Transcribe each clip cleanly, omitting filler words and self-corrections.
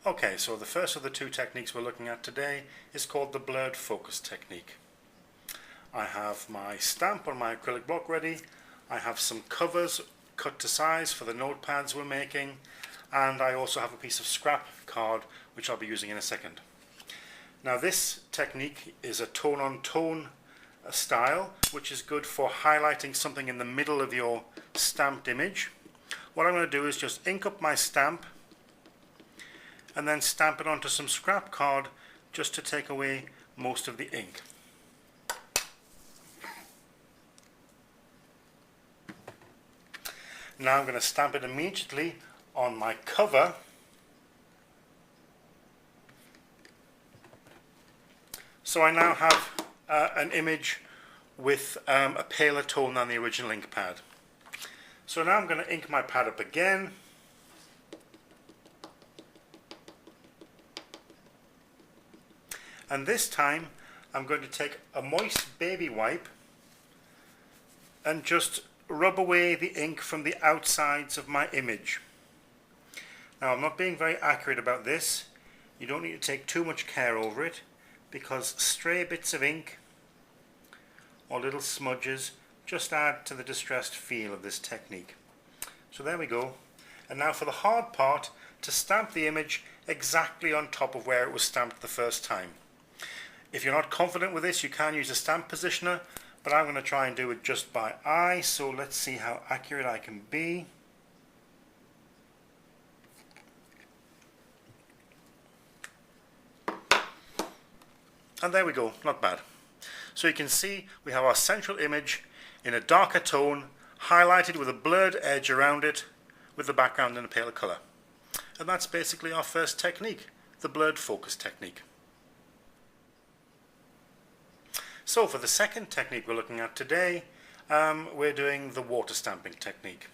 Okay, so the first of the two techniques we're looking at today is called the blurred focus technique. I have my stamp on my acrylic block ready. I have some covers cut to size for the notepads we're making, and I also have a piece of scrap card which I'll be using in a second. Now this technique is a tone-on-tone style, which is good for highlighting something in the middle of your stamped image. What I'm going to do is just ink up my stamp and then stamp it onto some scrap card just to take away most of the ink. Now I'm going to stamp it immediately on my cover. So I now have an image with a paler tone than the original ink pad. So now I'm going to ink my pad up again. And this time I'm going to take a moist baby wipe and just rub away the ink from the outsides of my image. Now I'm not being very accurate about this. You don't need to take too much care over it, because stray bits of ink or little smudges just add to the distressed feel of this technique. So there we go. And now for the hard part, to stamp the image exactly on top of where it was stamped the first time. If you're not confident with this, you can use a stamp positioner, but I'm going to try and do it just by eye, so let's see how accurate I can be. And there we go, not bad. So you can see we have our central image in a darker tone, highlighted with a blurred edge around it, with the background in a paler colour. And that's basically our first technique, the blurred focus technique. So for the second technique we're looking at today, we're doing the water stamping technique.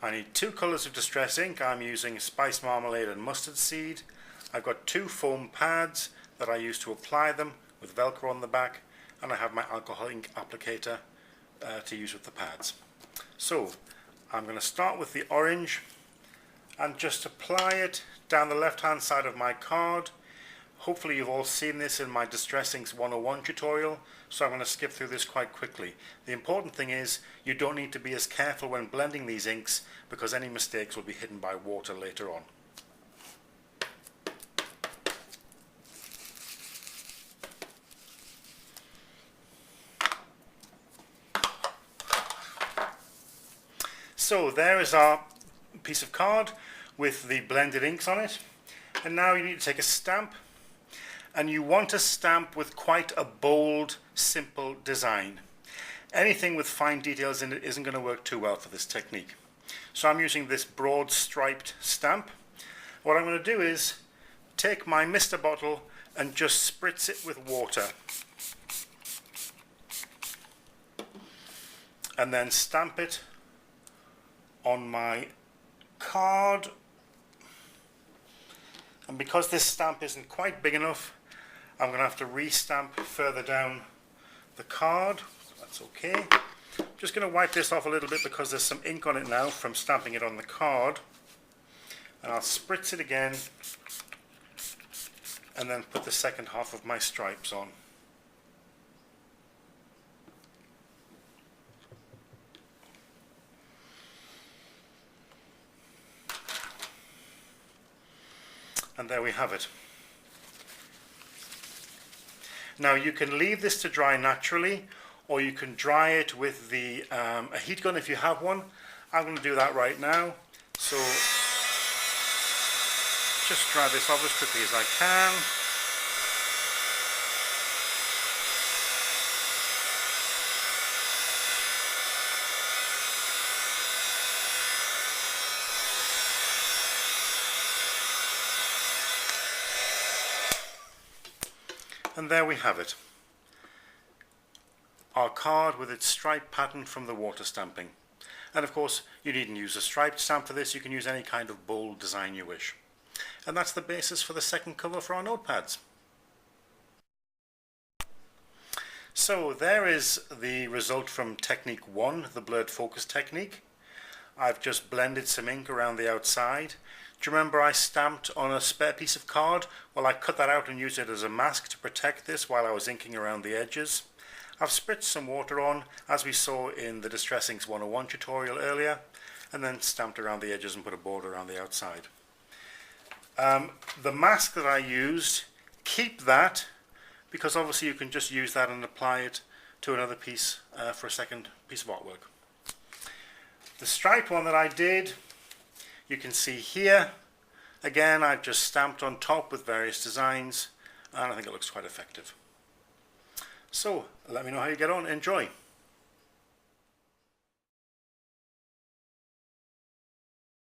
I need two colours of distress ink. I'm using Spice Marmalade and Mustard Seed. I've got two foam pads that I use to apply them with Velcro on the back, and I have my alcohol ink applicator to use with the pads. So I'm going to start with the orange and just apply it down the left hand side of my card. Hopefully you've all seen this in my Distress Inks 101 tutorial, so I'm going to skip through this quite quickly. The important thing is you don't need to be as careful when blending these inks, because any mistakes will be hidden by water later on. So there is our piece of card with the blended inks on it, and now you need to take a stamp, and you want to stamp with quite a bold, simple design. Anything with fine details in it isn't going to work too well for this technique. So I'm using this broad striped stamp. What I'm going to do is take my mister bottle and just spritz it with water, and then stamp it on my card. And because this stamp isn't quite big enough, I'm going to have to re-stamp further down the card. That's okay. I'm just going to wipe this off a little bit because there's some ink on it now from stamping it on the card. And I'll spritz it again and then put the second half of my stripes on. And there we have it. Now you can leave this to dry naturally, or you can dry it with the a heat gun if you have one. I'm going to do that right now. So just dry this off as quickly as I can. And there we have it. Our card with its stripe pattern from the water stamping. And of course, you needn't use a striped stamp for this. You can use any kind of bold design you wish. And that's the basis for the second cover for our notepads. So there is the result from technique 1, the blurred focus technique. I've just blended some ink around the outside, Do you remember I stamped on a spare piece of card? Well, I cut that out and used it as a mask to protect this while I was inking around the edges. I've spritzed some water on, as we saw in the Distress Inks 101 tutorial earlier, and then stamped around the edges and put a border around the outside. The mask that I used, keep that, because obviously you can just use that and apply it to another piece for a second piece of artwork. The striped one that I did, you can see here, again I've just stamped on top with various designs, and I think it looks quite effective. So let me know how you get on. Enjoy.